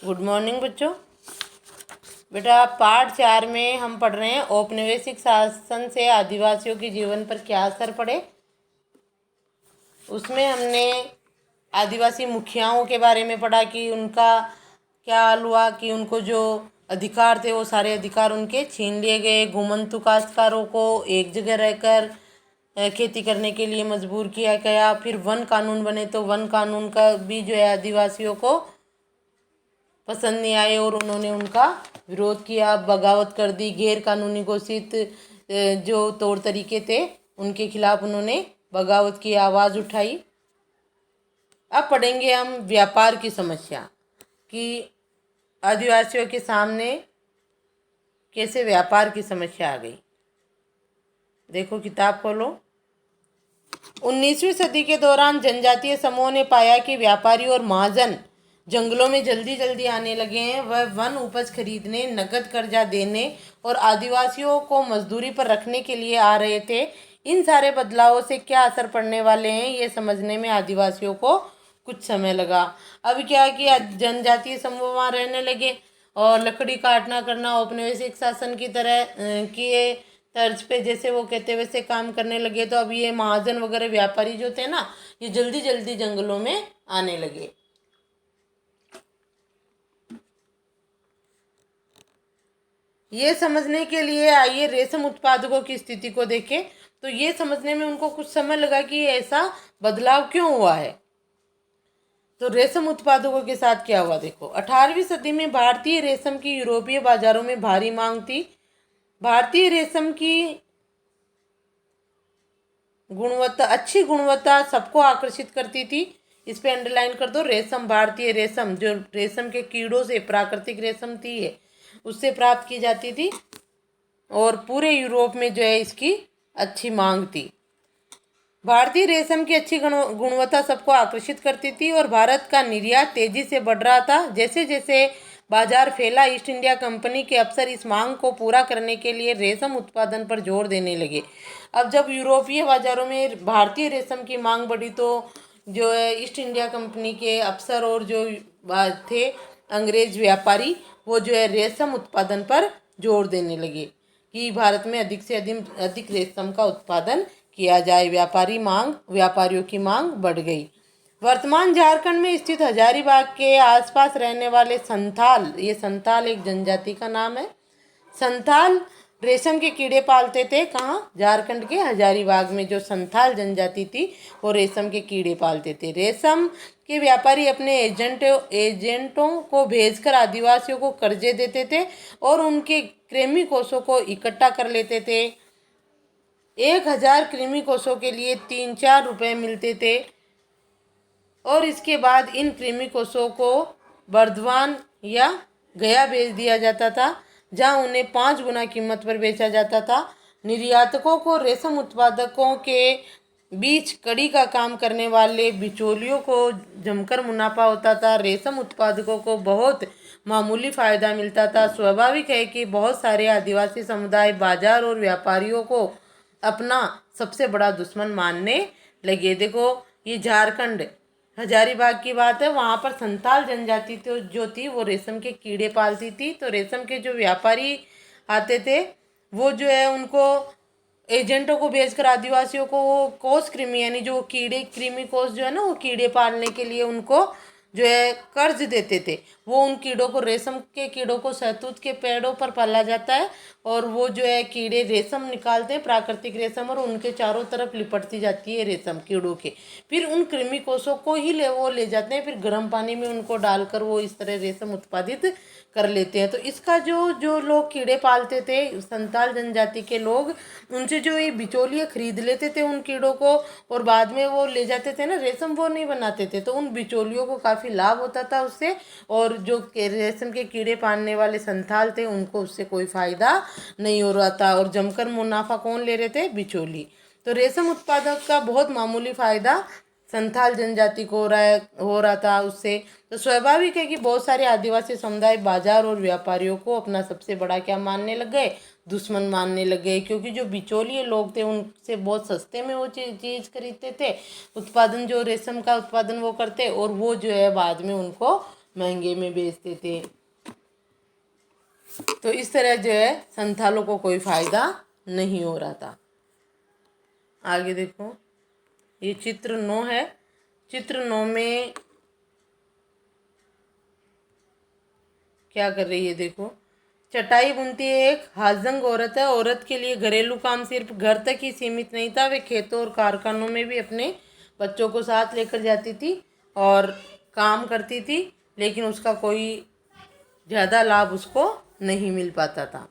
Good morning बच्चों। बेटा पाठ 4 में हम पढ़ रहे हैं औपनिवेशिक शासन से आदिवासियों के जीवन पर क्या असर पड़े। उसमें हमने आदिवासी मुखियाओं के बारे में पढ़ा कि उनका क्या हाल हुआ, कि उनको जो अधिकार थे वो सारे अधिकार उनके छीन लिए गए। घुमंतु काश्तकारों को एक जगह रहकर खेती करने के लिए मजबूर किया गया। फिर वन कानून बने तो वन कानून का भी जो है आदिवासियों को पसंद नहीं आए और उन्होंने उनका विरोध किया, बगावत कर दी। गैर कानूनी घोषित जो तौर तरीके थे उनके खिलाफ उन्होंने बगावत की, आवाज़ उठाई। अब पढ़ेंगे हम व्यापार की समस्या कि आदिवासियों के सामने कैसे व्यापार की समस्या आ गई। देखो किताब खोलो। 19वीं सदी के दौरान जनजातीय समूहों ने पाया कि व्यापारी और महाजन जंगलों में जल्दी जल्दी आने लगे हैं। वह वन उपज खरीदने, नकद कर्जा देने और आदिवासियों को मजदूरी पर रखने के लिए आ रहे थे। इन सारे बदलावों से क्या असर पड़ने वाले हैं ये समझने में आदिवासियों को कुछ समय लगा। अब क्या है कि जनजातीय समूह वहाँ रहने लगे और लकड़ी काटना करना औपनिवेशिक शासन की तरह किए तर्ज पे जैसे वो कहते वैसे काम करने लगे। तो अब ये महाजन वगैरह व्यापारी जो थे ना, ये जल्दी जल्दी जंगलों में आने लगे। ये समझने के लिए आइए रेशम उत्पादकों की स्थिति को देखें। तो ये समझने में उनको कुछ समय लगा कि ऐसा बदलाव क्यों हुआ है। तो रेशम उत्पादकों के साथ क्या हुआ देखो। 18वीं सदी में भारतीय रेशम की यूरोपीय बाजारों में भारी मांग थी। भारतीय रेशम की गुणवत्ता, अच्छी गुणवत्ता सबको आकर्षित करती थी। इस पे अंडरलाइन कर दो। रेशम, भारतीय रेशम जो रेशम के कीड़ों से, प्राकृतिक रेशम थी ये, उससे प्राप्त की जाती थी और पूरे यूरोप में जो है इसकी अच्छी मांग थी। भारतीय रेशम की अच्छी गुणवत्ता सबको आकर्षित करती थी और भारत का निर्यात तेजी से बढ़ रहा था। जैसे जैसे बाजार फैला, ईस्ट इंडिया कंपनी के अफसर इस मांग को पूरा करने के लिए रेशम उत्पादन पर जोर देने लगे। अब जब यूरोपीय बाजारों में भारतीय रेशम की मांग बढ़ी तो जो है ईस्ट इंडिया कंपनी के अफसर और जो थे अंग्रेज व्यापारी, वो जो है रेशम उत्पादन पर जोर देने लगे कि भारत में अधिक से अधिक रेशम का उत्पादन किया जाए। व्यापारियों की मांग बढ़ गई। वर्तमान झारखंड में स्थित हजारीबाग के आसपास रहने वाले संथाल, ये संथाल एक जनजाति का नाम है। संथाल रेशम के कीड़े पालते थे। कहाँ? झारखंड के हजारीबाग में जो संथाल जनजाति थी वो रेशम के कीड़े पालते थे। रेशम के व्यापारी अपने एजेंटों को भेजकर आदिवासियों को कर्जे देते थे और उनके कृमि कोषों को इकट्ठा कर लेते थे। 1000 कृमि कोषों के लिए 3-4 रुपए मिलते थे और इसके बाद इन कृमि कोषों को बर्दवान या गया भेज दिया जाता था, जहां उन्हें 5 गुना कीमत पर बेचा जाता था। निर्यातकों को रेशम उत्पादकों के बीच कड़ी का काम करने वाले बिचौलियों को जमकर मुनाफा होता था। रेशम उत्पादकों को बहुत मामूली फायदा मिलता था। स्वाभाविक है कि बहुत सारे आदिवासी समुदाय बाजार और व्यापारियों को अपना सबसे बड़ा दुश्मन मानने लगे। देखो ये झारखंड हजारीबाग की बात है। वहाँ पर संथाल जनजाति तो जो थी वो रेशम के कीड़े पालती थी। तो रेशम के जो व्यापारी आते थे वो जो है उनको एजेंटों को भेजकर आदिवासियों को वो कोष कृमि यानी जो कीड़े कृमि कोष जो है ना, वो कीड़े पालने के लिए उनको जो है कर्ज देते थे। वो उन कीड़ों को, रेशम के कीड़ों को शहतूत के पेड़ों पर पाला जाता है और वो जो है कीड़े रेशम निकालते हैं, प्राकृतिक रेशम, और उनके चारों तरफ लिपटती जाती है रेशम कीड़ों के। फिर उन कृमि कोषों को ही वो ले जाते हैं, फिर गर्म पानी में उनको डालकर वो इस तरह रेशम उत्पादित कर लेते हैं। तो इसका जो लोग कीड़े पालते थे, संथाल जनजाति के लोग, उनसे जो ये बिचौलिए खरीद लेते थे उन कीड़ों को और बाद में वो ले जाते थे ना रेशम, वो नहीं बनाते थे। तो उन बिचौलियों को काफ़ी लाभ होता था उससे, और जो रेशम के कीड़े पालने वाले संथाल थे उनको उससे कोई फायदा नहीं हो रहा था। और जमकर मुनाफा कौन ले रहे थे? बिचौली। तो रेशम उत्पादक का बहुत मामूली फायदा संथाल जनजाति को हो रहा था उससे। तो स्वाभाविक है कि बहुत सारे आदिवासी समुदाय बाजार और व्यापारियों को अपना सबसे बड़ा क्या मानने लग गए? दुश्मन मानने लग गए, क्योंकि जो बिचौलिए लोग थे उनसे बहुत सस्ते में वो चीज़ खरीदते थे, उत्पादन जो रेशम का उत्पादन वो करते, और वो जो है बाद में उनको महंगे में बेचते थे। तो इस तरह जो है संथालों को कोई फायदा नहीं हो रहा था। आगे देखो, ये चित्र 9 है। चित्र 9 में क्या कर रही है देखो, चटाई बुनती है एक हाजंग औरत है। औरत के लिए घरेलू काम सिर्फ घर तक ही सीमित नहीं था, वे खेतों और कारखानों में भी अपने बच्चों को साथ लेकर जाती थी और काम करती थी, लेकिन उसका कोई ज़्यादा लाभ उसको नहीं मिल पाता था।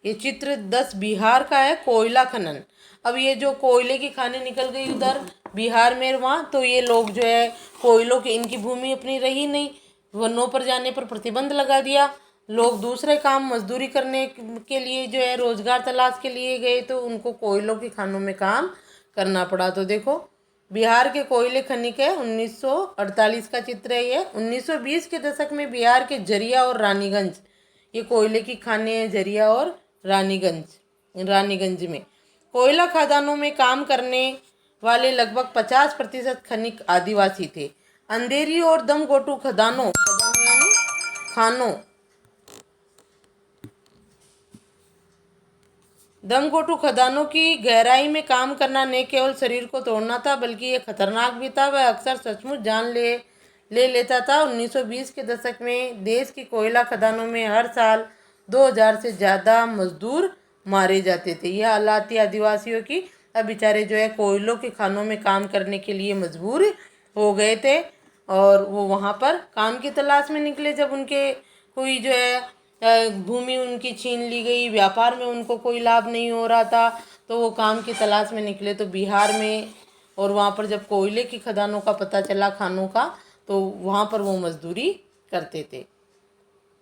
ये चित्र 10 बिहार का है, कोयला खनन। अब ये जो कोयले की खानें निकल गई उधर बिहार में, वहाँ तो ये लोग जो है कोयलों की, इनकी भूमि अपनी रही नहीं, वनों पर जाने पर प्रतिबंध लगा दिया। लोग दूसरे काम मजदूरी करने के लिए जो है रोजगार तलाश के लिए गए, तो उनको कोयलों की खानों में काम करना पड़ा। तो देखो, बिहार के कोयले खनिक है, 1948 का चित्र है ये। 1920 के दशक में बिहार के जरिया और रानीगंज, ये कोयले की खानें हैं जरिया और रानीगंज में। कोयला खदानों में काम करने वाले लगभग 50% खनिक आदिवासी थे। अंधेरी और दमघोटू खदानों यानी खानों, दमघोटू खदानों की गहराई में काम करना न केवल शरीर को तोड़ना था, बल्कि ये खतरनाक भी था। वह अक्सर सचमुच जान ले लेता था। 1920 के दशक में देश की कोयला खदानों में हर साल 2000 से ज़्यादा मजदूर मारे जाते थे। यह हालात थी आदिवासियों की। अब बेचारे जो है कोयलों के खानों में काम करने के लिए मजबूर हो गए थे और वो वहाँ पर काम की तलाश में निकले। जब उनके कोई जो है भूमि उनकी छीन ली गई, व्यापार में उनको कोई लाभ नहीं हो रहा था, तो वो काम की तलाश में निकले। तो बिहार में और वहाँ पर जब कोयले की खदानों का पता चला, खानों का, तो वहाँ पर वो मजदूरी करते थे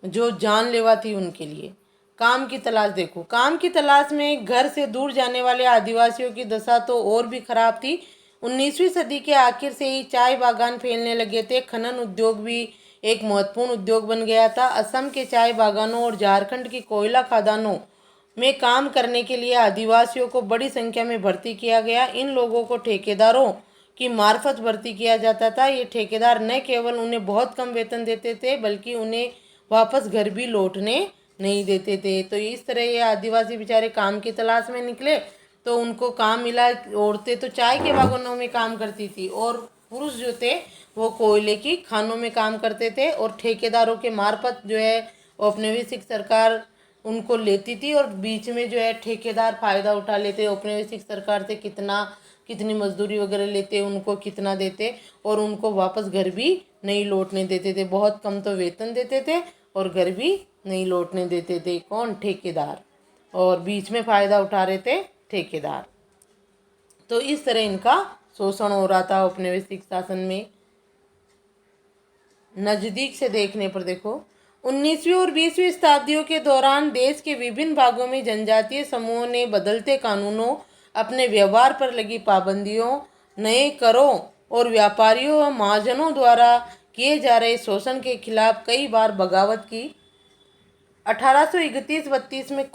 जो जानलेवा थी उनके लिए। काम की तलाश देखो, काम की तलाश में घर से दूर जाने वाले आदिवासियों की दशा तो और भी खराब थी। 19वीं सदी के आखिर से ही चाय बागान फैलने लगे थे। खनन उद्योग भी एक महत्वपूर्ण उद्योग बन गया था। असम के चाय बागानों और झारखंड की कोयला खदानों में काम करने के लिए आदिवासियों को बड़ी संख्या में भर्ती किया गया। इन लोगों को ठेकेदारों की मार्फत भर्ती किया जाता था। ये ठेकेदार न केवल उन्हें बहुत कम वेतन देते थे, बल्कि उन्हें वापस घर भी लौटने नहीं देते थे। तो इस तरह ये आदिवासी बेचारे काम की तलाश में निकले, तो उनको काम मिला। औरतें तो चाय के बागानों में काम करती थी और पुरुष जो थे वो कोयले की खानों में काम करते थे, और ठेकेदारों के मार्फत जो है वो औपनिवेशिक सरकार उनको लेती थी, और बीच में जो है ठेकेदार फ़ायदा उठा लेते। औपनिवेशिक सरकार से कितनी मजदूरी वगैरह लेते, उनको कितना देते, और उनको वापस घर भी नहीं लौटने देते थे। बहुत कम तो वेतन देते थे और घर भी नहीं लौटने देते थे। कौन? ठेकेदार। और बीच में फ़ायदा उठा रहे थे ठेकेदार। तो इस तरह इनका शोषण हो रहा था औपनिवेशिक शासन में। नज़दीक से देखने पर देखो, 19वीं और 20वीं शताब्दियों के दौरान देश के विभिन्न भागों में जनजातीय समूहों ने बदलते कानूनों, अपने व्यवहार पर लगी पाबंदियों, नए करों और व्यापारियों व महाजनों द्वारा किए जा रहे शोषण के खिलाफ कई बार बगावत की। 1831-32 में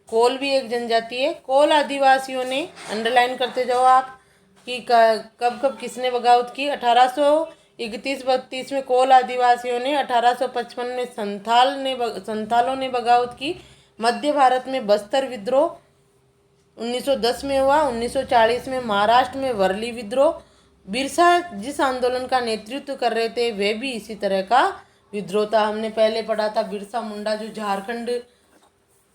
कोल भी एक जनजाति है। कोल आदिवासियों ने, अंडरलाइन करते जाओ आप कि कब कब किसने बगावत की। 1831-32 में कोल आदिवासियों ने, 1855 में संथालों ने बगावत की। मध्य भारत में बस्तर विद्रोह 1910 में हुआ। 1940 में महाराष्ट्र में वर्ली विद्रोह। बिरसा जिस आंदोलन का नेतृत्व कर रहे थे वे भी इसी तरह का विद्रोह था। हमने पहले पढ़ा था बिरसा मुंडा जो झारखंड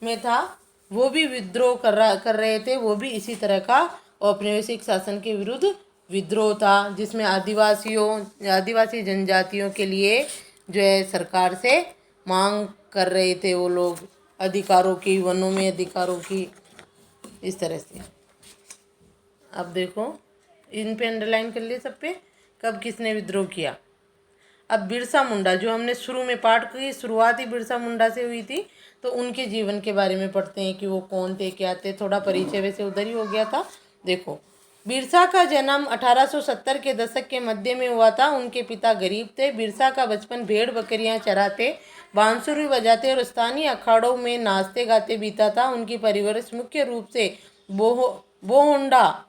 में था, वो भी विद्रोह कर रहे थे। वो भी इसी तरह का औपनिवेशिक शासन के विरुद्ध विद्रोह था, जिसमें आदिवासी जनजातियों के लिए जो है सरकार से मांग कर रहे थे वो लोग, अधिकारों की, वनों में अधिकारों की, इस तरह से। अब देखो, इन पे अंडरलाइन कर लिए सब पे, कब किसने विद्रोह किया। अब बिरसा मुंडा, जो हमने शुरू में पाठ की शुरुआत ही बिरसा मुंडा से हुई थी, तो उनके जीवन के बारे में पढ़ते हैं कि वो कौन थे, क्या थे। थोड़ा परिचय वैसे उधर ही हो गया था। देखो, बिरसा का जन्म 1870 के दशक के मध्य में हुआ था। उनके पिता गरीब थे। बिरसा का बचपन भेड़ बकरियां चराते, बांसुरी बजाते और स्थानीय अखाड़ों में नाचते गाते बीता था। उनकी परवरिश मुख्य रूप से बोहोंडा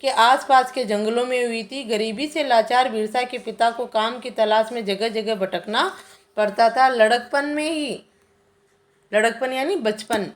के आसपास के जंगलों में हुई थी। गरीबी से लाचार बिरसा के पिता को काम की तलाश में जगह जगह भटकना पड़ता था। लड़कपन यानी बचपन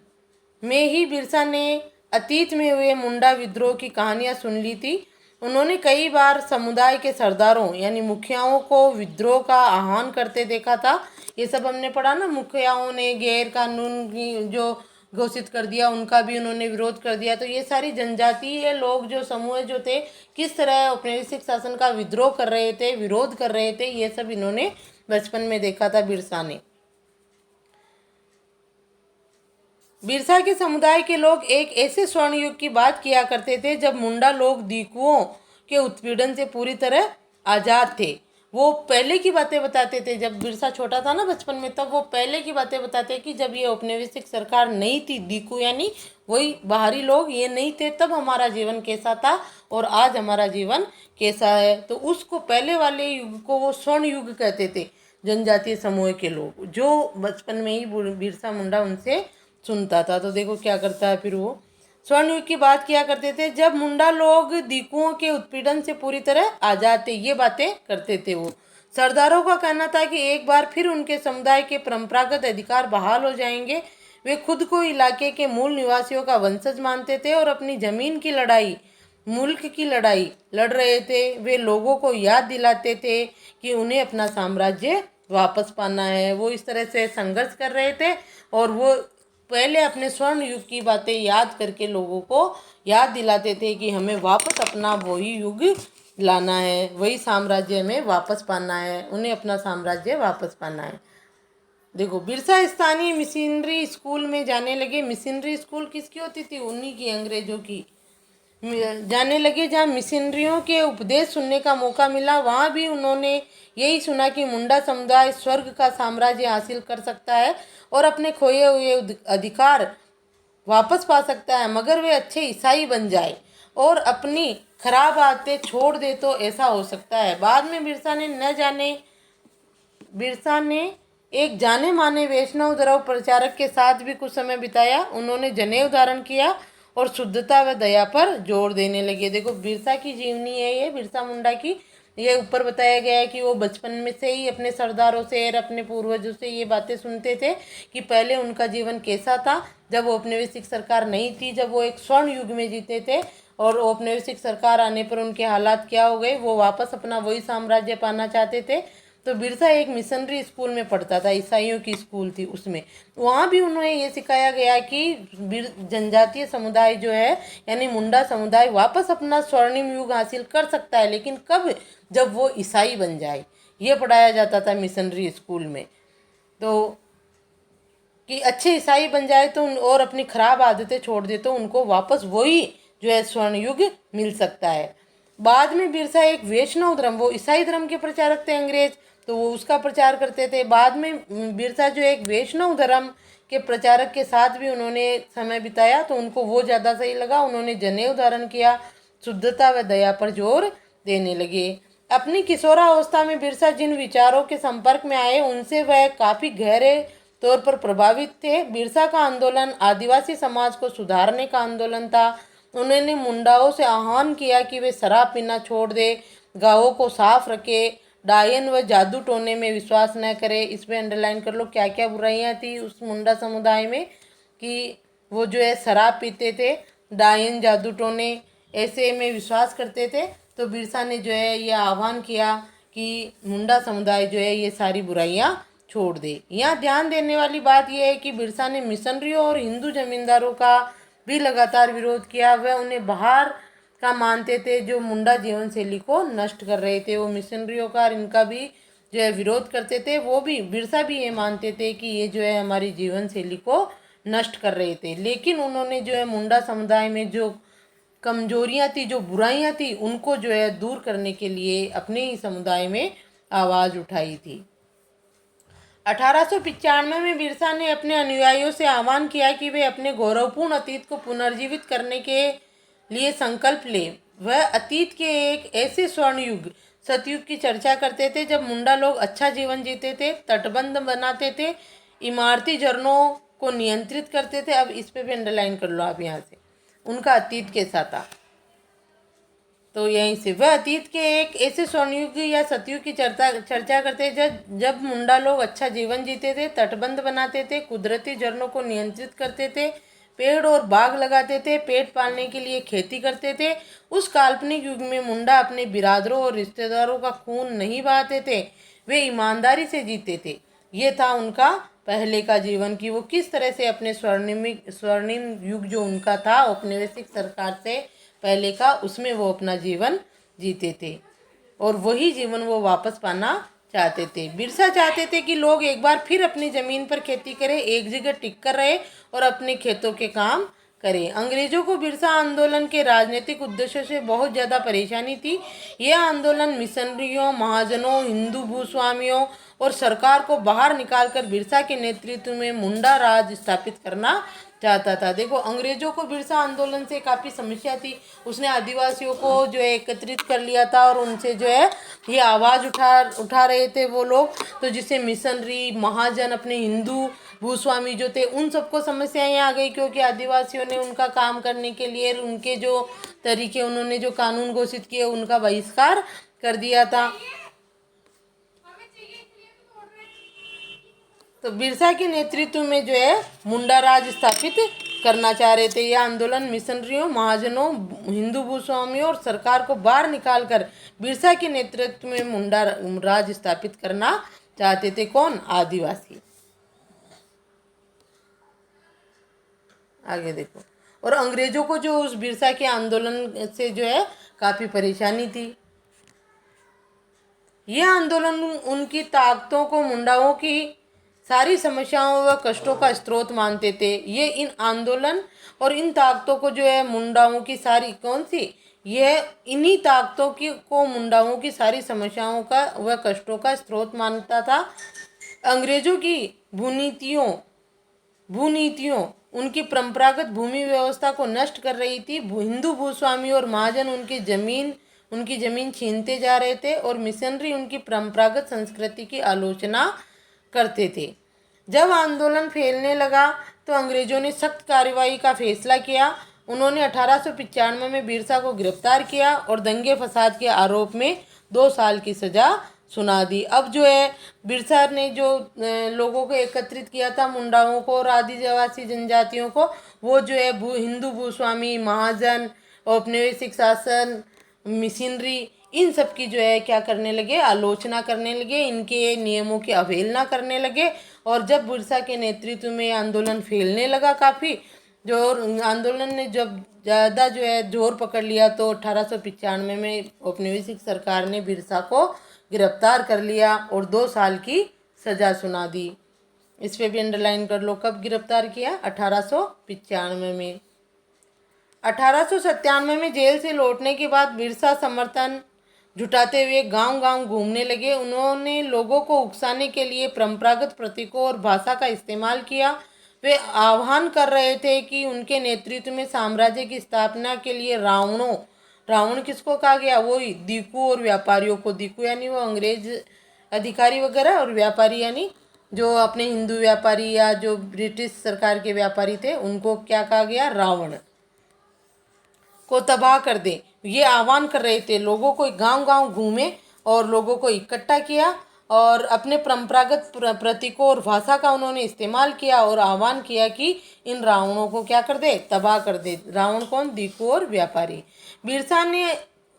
में ही बिरसा ने अतीत में हुए मुंडा विद्रोह की कहानियां सुन ली थी। उन्होंने कई बार समुदाय के सरदारों यानी मुखियाओं को विद्रोह का आह्वान करते देखा था। ये सब हमने पढ़ा ना, मुखियाओं ने गैर कानूनी जो घोषित कर दिया उनका भी उन्होंने विरोध कर दिया। तो ये सारी जनजातीय लोग जो समूह जो थे किस तरह औपनिवेशिक शासन का विद्रोह कर रहे थे, विरोध कर रहे थे, ये सब इन्होंने बचपन में देखा था बिरसा ने। बिरसा के समुदाय के लोग एक ऐसे स्वर्ण युग की बात किया करते थे जब मुंडा लोग दीकुओं के उत्पीड़न से पूरी तरह आज़ाद थे। वो पहले की बातें बताते थे, जब बिरसा छोटा था ना बचपन में, तब वो पहले की बातें बताते कि जब ये औपनिवेशिक सरकार नहीं थी, दीकू यानी वही बाहरी लोग, ये नहीं थे, तब हमारा जीवन कैसा था और आज हमारा जीवन कैसा है। तो उसको पहले वाले युग को वो स्वर्ण युग कहते थे। जनजातीय समूह के लोग जो बचपन में ही बिरसा मुंडा उनसे सुनता था। तो देखो क्या करता है फिर वो स्वर्ण युग की बात किया करते थे जब मुंडा लोग दीकुओं के उत्पीड़न से पूरी तरह आजाद थे, ये बातें करते थे वो। सरदारों का कहना था कि एक बार फिर उनके समुदाय के परंपरागत अधिकार बहाल हो जाएंगे। वे खुद को इलाके के मूल निवासियों का वंशज मानते थे और अपनी जमीन की लड़ाई, मुल्क की लड़ाई लड़ रहे थे। वे लोगों को याद दिलाते थे कि उन्हें अपना साम्राज्य वापस पाना है। वो इस तरह से संघर्ष कर रहे थे और वो पहले अपने स्वर्ण युग की बातें याद करके लोगों को याद दिलाते थे कि हमें वापस अपना वही युग लाना है, वही साम्राज्य में वापस पाना है, उन्हें अपना साम्राज्य वापस पाना है। देखो बिरसा स्थानीय मिशनरी स्कूल में जाने लगे। मिशनरी स्कूल किसकी होती थी? उन्हीं की, अंग्रेजों की। जाने लगे। जहाँ मिशनरियों के उपदेश सुनने का मौका मिला वहाँ भी उन्होंने यही सुना कि मुंडा समुदाय स्वर्ग का साम्राज्य हासिल कर सकता है और अपने खोए हुए अधिकार वापस पा सकता है, मगर वे अच्छे ईसाई बन जाए और अपनी खराब आदतें छोड़ दे तो ऐसा हो सकता है। बाद में बिरसा ने एक जाने माने वैष्णव धर्म प्रचारक के साथ भी कुछ समय बिताया। उन्होंने जनेऊ धारण किया और शुद्धता व दया पर जोर देने लगे। देखो बिरसा की जीवनी है ये, बिरसा मुंडा की। ये ऊपर बताया गया है कि वो बचपन में से ही अपने सरदारों से और अपने पूर्वजों से ये बातें सुनते थे कि पहले उनका जीवन कैसा था जब वो औपनिवेशिक सरकार नहीं थी, जब वो एक स्वर्ण युग में जीते थे और औपनिवेशिक सरकार आने पर उनके हालात क्या हो गए। वो वापस अपना वही साम्राज्य पाना चाहते थे। तो बिरसा एक मिशनरी स्कूल में पढ़ता था, ईसाइयों की स्कूल थी उसमें। वहाँ भी उन्हें ये सिखाया गया कि जनजातीय समुदाय जो है यानी मुंडा समुदाय वापस अपना स्वर्णिम युग हासिल कर सकता है, लेकिन कब? जब वो ईसाई बन जाए। ये पढ़ाया जाता था मिशनरी स्कूल में। तो कि अच्छे ईसाई बन जाए तो और अपनी खराब आदतें छोड़ दे तो उनको वापस वही जो है स्वर्ण युग मिल सकता है। बाद में बिरसा एक वैष्णव धर्म, वो ईसाई धर्म के प्रचारक थे अंग्रेज, तो वो उसका प्रचार करते थे। बाद में बिरसा जो एक वैष्णव धर्म के प्रचारक के साथ भी उन्होंने समय बिताया तो उनको वो ज़्यादा सही लगा। उन्होंने जनेऊ धारण किया, शुद्धता व दया पर जोर देने लगे। अपनी किशोरावस्था में बिरसा जिन विचारों के संपर्क में आए उनसे वह काफ़ी गहरे तौर पर प्रभावित थे। बिरसा का आंदोलन आदिवासी समाज को सुधारने का आंदोलन था। उन्होंने मुंडाओं से आह्वान किया कि वे शराब पीना छोड़ दे, गांवों को साफ रखे, डायन व जादू टोने में विश्वास न करे। इसमें अंडरलाइन कर लो क्या क्या बुराइयां थी उस मुंडा समुदाय में, कि वो जो है शराब पीते थे, डायन जादू टोने ऐसे में विश्वास करते थे। तो बिरसा ने जो है ये आह्वान किया कि मुंडा समुदाय जो है ये सारी बुराइयां छोड़ दे। यहाँ ध्यान देने वाली बात यह है कि बिरसा ने मिशनरियों और हिंदू जमींदारों का भी लगातार विरोध किया। वह उन्हें बाहर का मानते थे जो मुंडा जीवन शैली को नष्ट कर रहे थे। वो मिशनरियों का और इनका भी जो है विरोध करते थे। वो भी बिरसा भी ये मानते थे कि ये जो है हमारी जीवन शैली को नष्ट कर रहे थे। लेकिन उन्होंने जो है मुंडा समुदाय में जो कमजोरियां थी, जो बुराइयां थी, उनको जो है दूर करने के लिए अपने ही समुदाय में आवाज़ उठाई थी। 1895 में बिरसा ने अपने अनुयायियों से आह्वान किया कि वे अपने गौरवपूर्ण अतीत को पुनर्जीवित करने के लिए संकल्प लें। वह अतीत के एक ऐसे स्वर्ण युग सतयुग की चर्चा करते थे जब मुंडा लोग अच्छा जीवन जीते थे, तटबंध बनाते थे, इमारती झरनों को नियंत्रित करते थे। अब इस पे भी अंडरलाइन कर लो आप यहाँ से, उनका अतीत कैसा था। तो यहीं से वह अतीत के एक ऐसे स्वर्णयुग या सतयुग की चर्चा चर्चा करते जब मुंडा लोग अच्छा जीवन जीते थे, तटबंध बनाते थे, कुदरती झरनों को नियंत्रित करते थे, पेड़ और बाग लगाते थे, पेट पालने के लिए खेती करते थे। उस काल्पनिक युग में मुंडा अपने बिरादरों और रिश्तेदारों का खून नहीं बहाते थे, वे ईमानदारी से जीते थे। ये था उनका पहले का जीवन कि वो किस तरह से अपने स्वर्णिम युग जो उनका था औपनिवेशिक सरकार से पहले का, उसमें वो अपना जीवन जीते थे और वही जीवन वो वापस पाना चाहते थे। बिरसा चाहते थे कि लोग एक बार फिर अपनी ज़मीन पर खेती करें, एक जगह टिक कर रहे और अपने खेतों के काम करें। अंग्रेजों को बिरसा आंदोलन के राजनीतिक उद्देश्यों से बहुत ज़्यादा परेशानी थी। यह आंदोलन मिशनरियों, महाजनों, हिंदू भूस्वामियों और सरकार को बाहर निकालकर बिरसा के नेतृत्व में मुंडा राज स्थापित करना चाहता था। देखो, अंग्रेजों को बिरसा आंदोलन से काफ़ी समस्या थी। उसने आदिवासियों को जो है एकत्रित कर लिया था और उनसे जो है ये आवाज़ उठा रहे थे वो लोग, तो जिससे मिशनरी, महाजन, अपने हिंदू भूस्वामी जो थे उन सबको समस्याएं आ गई, क्योंकि आदिवासियों ने उनका काम करने के लिए उनके जो तरीके, उन्होंने जो कानून घोषित किए उनका बहिष्कार कर दिया था। तो बिरसा के नेतृत्व में जो है मुंडा राज स्थापित करना चाह रहे थे। यह आंदोलन मिशनरियों, महाजनों, हिंदू भूस्वामियों और सरकार को बाहर निकालकर बिरसा के नेतृत्व में मुंडा राज स्थापित करना चाहते थे। कौन? आदिवासी। आगे देखो, और अंग्रेजों को जो उस बिरसा के आंदोलन से जो है काफ़ी परेशानी थी। यह आंदोलन उनकी ताकतों को, मुंडाओं की सारी समस्याओं व कष्टों का स्रोत मानते थे। ये इन आंदोलन और इन ताकतों को जो है मुंडाओं की सारी कौन सी, यह इन्हीं ताकतों की को मुंडाओं की सारी समस्याओं का व कष्टों का स्रोत मानता था। अंग्रेजों की भूनीतियों उनकी परंपरागत भूमि व्यवस्था को नष्ट कर रही थी। हिंदू भूस्वामी और महाजन उनकी जमीन छीनते जा रहे थे और मिशनरी उनकी परंपरागत संस्कृति की आलोचना करते थे। जब आंदोलन फैलने लगा तो अंग्रेजों ने सख्त कार्रवाई का फैसला किया। उन्होंने 1895 में बिरसा को गिरफ्तार किया और दंगे फसाद के आरोप में 2 साल की सज़ा सुना दी। अब जो है बिरसा ने जो लोगों को एकत्रित किया था, मुंडाओं को और आदिवासी जनजातियों को, वो जो है हिंदू भूस्वामी, महाजन, औपनिवेशिक शासन, मिशनरी, इन सब की जो है क्या करने लगे, आलोचना करने लगे, इनके नियमों की अवहेलना करने लगे। और जब बिरसा के नेतृत्व में आंदोलन फैलने लगा काफ़ी, जो आंदोलन ने जब ज़्यादा जो है जोर पकड़ लिया, तो 1895 में औपनिवेशिक सरकार ने बिरसा को गिरफ्तार कर लिया और 2 साल की सज़ा सुना दी। इस पे भी अंडरलाइन कर लो, कब गिरफ्तार किया? 1895 में। 1897 में जेल से लौटने के बाद बिरसा समर्थन जुटाते हुए गांव-गांव घूमने लगे। उन्होंने लोगों को उकसाने के लिए परंपरागत प्रतीकों और भाषा का इस्तेमाल किया। वे आह्वान कर रहे थे कि उनके नेतृत्व में साम्राज्य की स्थापना के लिए रावण किसको कहा गया? वही दीकू और व्यापारियों को। दीकू यानी वो अंग्रेज अधिकारी वगैरह, और व्यापारी यानी जो अपने हिंदू व्यापारी या जो ब्रिटिश सरकार के व्यापारी थे, उनको क्या कहा गया? रावण को तबाह कर दे। ये आह्वान कर रहे थे। लोगों को गांव-गांव घूमे और लोगों को इकट्ठा किया और अपने परंपरागत प्रतीकों और भाषा का उन्होंने इस्तेमाल किया और आह्वान किया कि इन रावणों को क्या कर दे? तबाह कर दे। रावण कौन? दीकू और व्यापारी।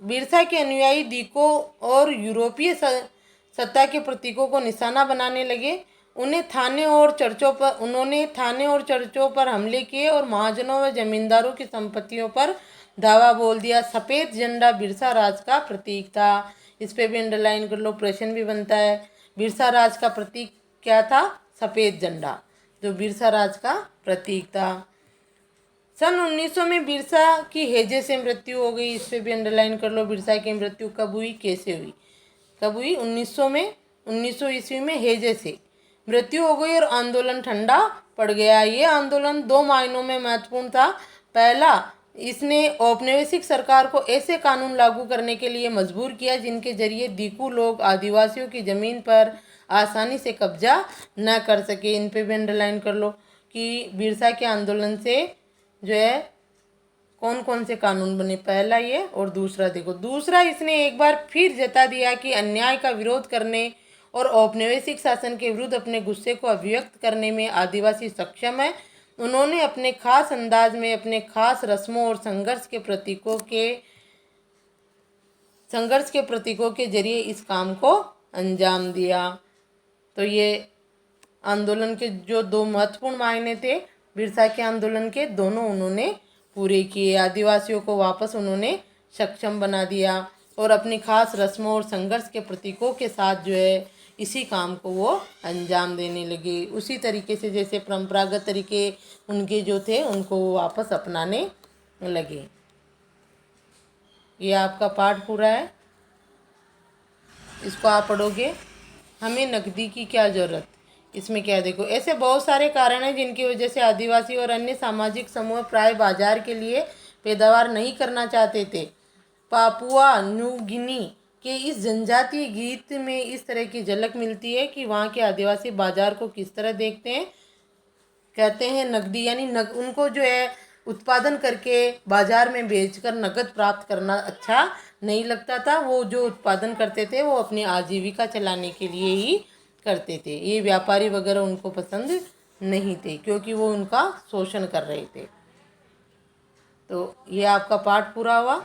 बिरसा के अनुयायी दीकू और यूरोपीय सत्ता के प्रतीकों को निशाना बनाने लगे। उन्होंने थाने और चर्चों पर हमले किए और महाजनों व जमींदारों की संपत्तियों पर दावा बोल दिया। सफ़ेद झंडा बिरसा राज का प्रतीक था। इस पे भी अंडरलाइन कर लो, प्रश्न भी बनता है। बिरसा राज का प्रतीक क्या था? सफ़ेद झंडा, जो बिरसा राज का प्रतीक था। सन 1900 में बिरसा की हैजे से मृत्यु हो गई। इस पे भी अंडरलाइन कर लो, बिरसा की मृत्यु कब हुई, कैसे हुई? कब हुई? 1900 में, 1900 ईस्वी में हैजे से मृत्यु हो गई और आंदोलन ठंडा पड़ गया। ये आंदोलन 2 मायनों में महत्वपूर्ण था। पहला, इसने औपनिवेशिक सरकार को ऐसे कानून लागू करने के लिए मजबूर किया जिनके जरिए दीकू लोग आदिवासियों की ज़मीन पर आसानी से कब्जा न कर सके। इन पे भी अंडरलाइन कर लो कि बिरसा के आंदोलन से जो है कौन कौन से कानून बने, पहला ये और दूसरा देखो। दूसरा, इसने एक बार फिर जता दिया कि अन्याय का विरोध करने और औपनिवेशिक शासन के विरुद्ध अपने गुस्से को अभिव्यक्त करने में आदिवासी सक्षम है। उन्होंने अपने खास अंदाज में अपने खास रस्मों और संघर्ष के प्रतीकों के जरिए इस काम को अंजाम दिया। तो ये आंदोलन के जो दो महत्वपूर्ण मायने थे बिरसा के आंदोलन के, दोनों उन्होंने पूरे किए। आदिवासियों को वापस उन्होंने सक्षम बना दिया और अपनी खास रस्मों और संघर्ष के प्रतीकों के साथ जो है इसी काम को वो अंजाम देने लगे। उसी तरीके से जैसे परंपरागत तरीके उनके जो थे उनको वो वापस अपनाने लगे। ये आपका पाठ पूरा है, इसको आप पढ़ोगे। हमें नकदी की क्या ज़रूरत, इसमें क्या देखो, ऐसे बहुत सारे कारण हैं जिनकी वजह से आदिवासी और अन्य सामाजिक समूह प्राय बाजार के लिए पैदावार नहीं करना चाहते थे। पापुआ न्यू गिनी के इस जनजातीय गीत में इस तरह की झलक मिलती है कि वहाँ के आदिवासी बाजार को किस तरह देखते हैं। कहते हैं नकदी यानी उनको जो है उत्पादन करके बाजार में बेचकर नकद प्राप्त करना अच्छा नहीं लगता था। वो जो उत्पादन करते थे वो अपनी आजीविका चलाने के लिए ही करते थे। ये व्यापारी वगैरह उनको पसंद नहीं थे क्योंकि वो उनका शोषण कर रहे थे। तो ये आपका पाठ पूरा हुआ।